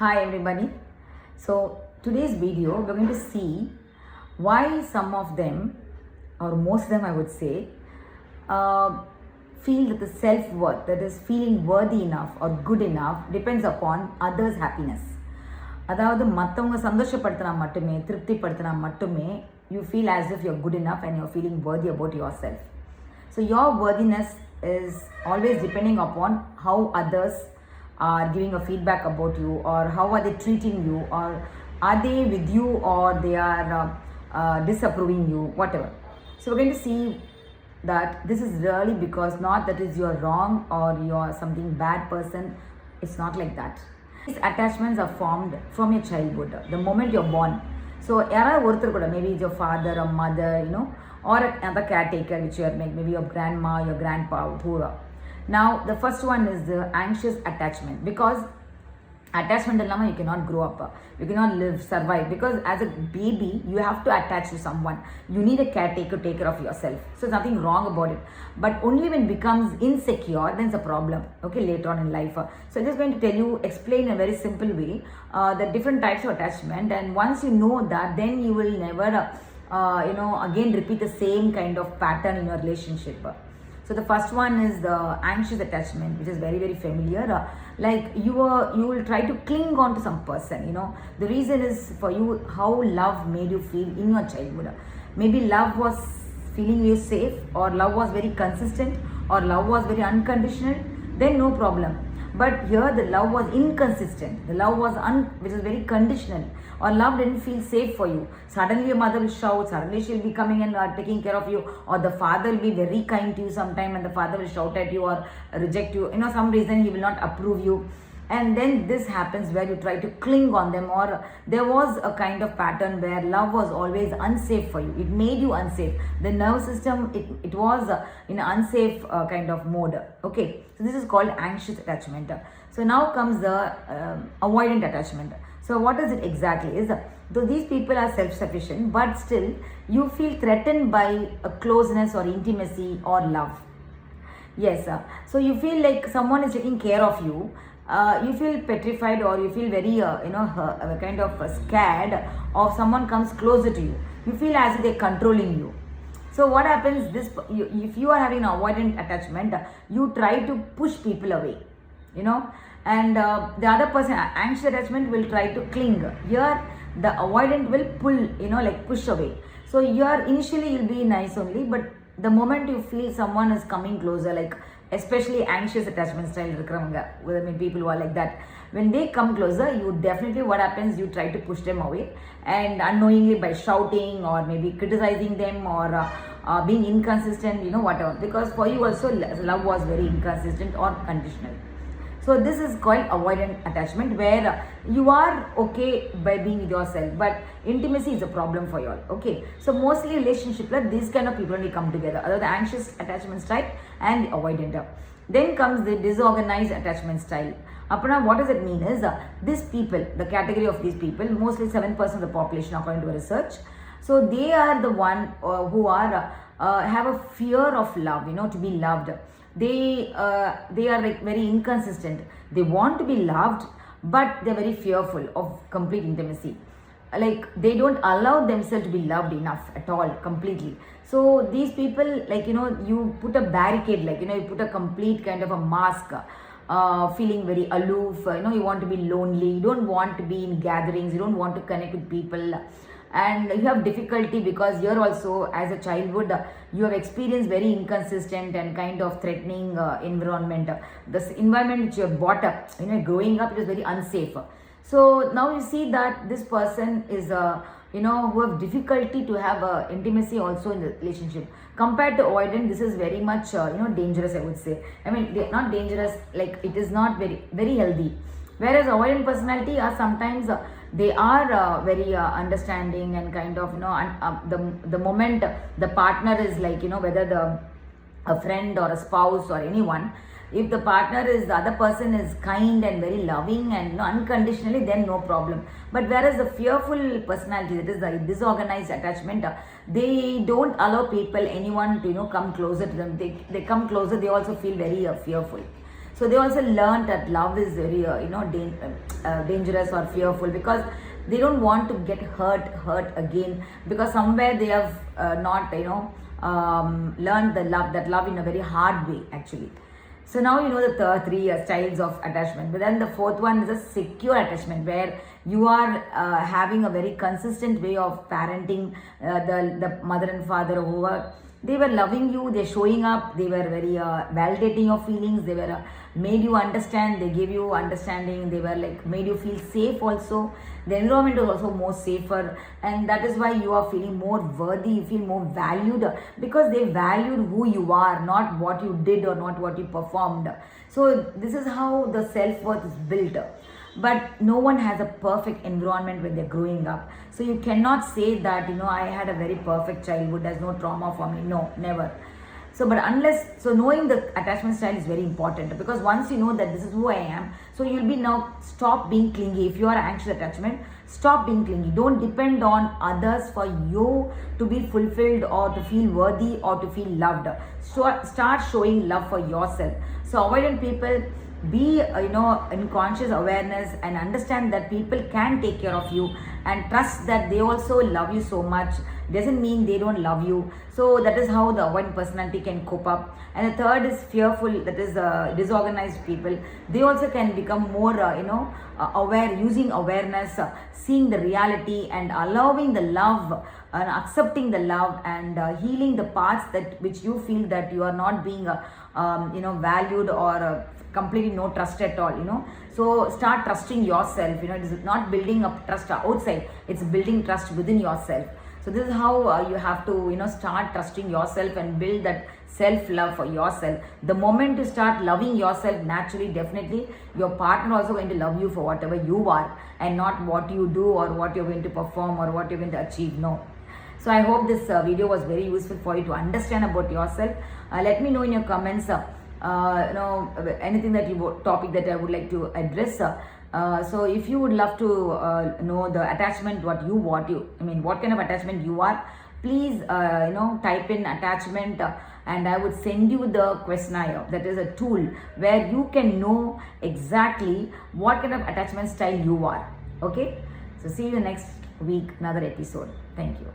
Hi everybody. So today's video we're going to see why some of them or most of them I would say feel that the self-worth, that is feeling worthy enough or good enough, depends upon others' happiness. அதாவது மற்றவங்க சந்தோஷப்படுத்தினா மட்டுமே திருப்திப்படுத்தினா மட்டுமே you feel as if you're good enough and you're feeling worthy about yourself. So your worthiness is always depending upon how others are giving a feedback about you, or how are they treating you, or are they with you, or they are disapproving you, whatever. So we're going to see that this is really because not that is you're wrong or you're something bad person. It's not like that. These attachments are formed from your childhood, the moment you're born. So maybe it's your father or mother, or another caretaker which you are, maybe your grandma, your grandpa, whoever. Now the first one is the anxious attachment, because attachment illama you cannot grow up, you cannot live, survive, because as a baby you have to attach to someone. You need a caretaker to take care of yourself. So there's nothing wrong about it, but only when it becomes insecure, then it's a problem, okay, later on in life. So I'm just going to tell you, explain in a very simple way the different types of attachment, and once you know that, then you will never again repeat the same kind of pattern in your relationship. So the first one is the anxious attachment, which is very, very familiar. Like you will try to cling on to some person, The reason is for you how love made you feel in your childhood. Maybe love was feeling you safe, or love was very consistent, or love was very unconditional, then no problem. But here the love was inconsistent. The love was which is very conditional, or love didn't feel safe for you. Suddenly your mother will shout, suddenly she'll be coming and taking care of you, or the father will be very kind to you sometime and the father will shout at you or reject you. Some reason he will not approve you. And then this happens where you try to cling on them, or there was a kind of pattern where love was always unsafe for you. It made you unsafe. The nervous system, it was in an unsafe kind of mode. Okay, so this is called anxious attachment. So now comes the avoidant attachment. So what is it exactly? Is though these people are self-sufficient, but still you feel threatened by a closeness or intimacy or love. Yes, so you feel like someone is taking care of you. You feel petrified, or you feel very kind of scared of someone comes closer to you. You feel as if they're controlling you. So what happens, if you are having an avoidant attachment, you try to push people away, and the other person, anxious attachment, will try to cling. Here the avoidant will pull, like push away. So here initially you'll be nice only, but the moment you feel someone is coming closer, like especially anxious attachment style people who are like that, when they come closer, you definitely, what happens, you try to push them away, and unknowingly by shouting or maybe criticizing them, or being inconsistent, whatever, because for you also love was very inconsistent or conditional. So this is called avoidant attachment, where you are okay by being with yourself, but intimacy is a problem for you all. Okay, so mostly relationship, like these kind of people only come together, other the anxious attachment style and the avoidant. Then comes the disorganized attachment style. Apna, what does it mean is these people, the category of these people, mostly 7% of the population according to a research. So they are the one who are have a fear of love, to be loved. They are like very inconsistent. They want to be loved, but they're very fearful of complete intimacy. Like they don't allow themselves to be loved enough at all, completely. So these people, like you put a barricade, like you put a complete kind of a mask, feeling very aloof. You want to be lonely. You don't want to be in gatherings. You don't want to connect with people. And you have difficulty because you're also, as a childhood, you have experienced very inconsistent and kind of threatening environment. This environment which you have brought up, growing up, it is very unsafe. So now you see that this person is who have difficulty to have intimacy also in the relationship. Compared to avoidant, this is very much dangerous, I would say. I mean, they're not dangerous, like it is not very, very healthy. Whereas avoidant personality are sometimes they are very understanding and kind of the moment the partner is like whether a friend or a spouse or anyone, if the partner is, the other person is kind and very loving and unconditionally, then no problem. But whereas the fearful personality, that is the disorganized attachment, they don't allow people, anyone to come closer to them. They come closer, they also feel very fearful. So they also learn that love is very dangerous or fearful, because they don't want to get hurt again, because somewhere they have not learned that love in a very hard way actually. So now you know the three styles of attachment. But then the fourth one is a secure attachment, where you are having a very consistent way of parenting the mother and father who were, they were loving you, they're showing up, they were very validating your feelings, they were made you understand, they gave you understanding, they were like made you feel safe also. The environment was also more safer, and that is why you are feeling more worthy, you feel more valued, because they valued who you are, not what you did or not what you performed. So this is how the self-worth is built. But no one has a perfect environment when they're growing up. So you cannot say that, I had a very perfect childhood, there's no trauma for me. No, never. So knowing the attachment style is very important, because once you know that this is who I am, so you'll be now, stop being clingy. If you are anxious attachment, stop being clingy. Don't depend on others for you to be fulfilled or to feel worthy or to feel loved. So start showing love for yourself. So avoidant people, be in conscious awareness and understand that people can take care of you, and trust that they also love you so much. Doesn't mean they don't love you. So that is how the avoidant personality can cope up. And the third is fearful, that is disorganized people. They also can become more aware, using awareness, seeing the reality and allowing the love and accepting the love, and healing the parts which you feel that you are not being valued, or completely no trust at all. So start trusting yourself. It is not building up trust outside, it's building trust within yourself. So this is how you have to start trusting yourself and build that self-love for yourself. The moment you start loving yourself naturally, definitely your partner also going to love you for whatever you are, and not what you do or what you're going to perform or what you're going to achieve. No. So I hope this video was very useful for you to understand about yourself. Let me know in your comments anything topic that I would like to address. So if you would love to know the attachment, what kind of attachment you are, please type in attachment, and I would send you the questionnaire. That is a tool where you can know exactly what kind of attachment style you are. Okay, so see you next week, another episode. Thank you.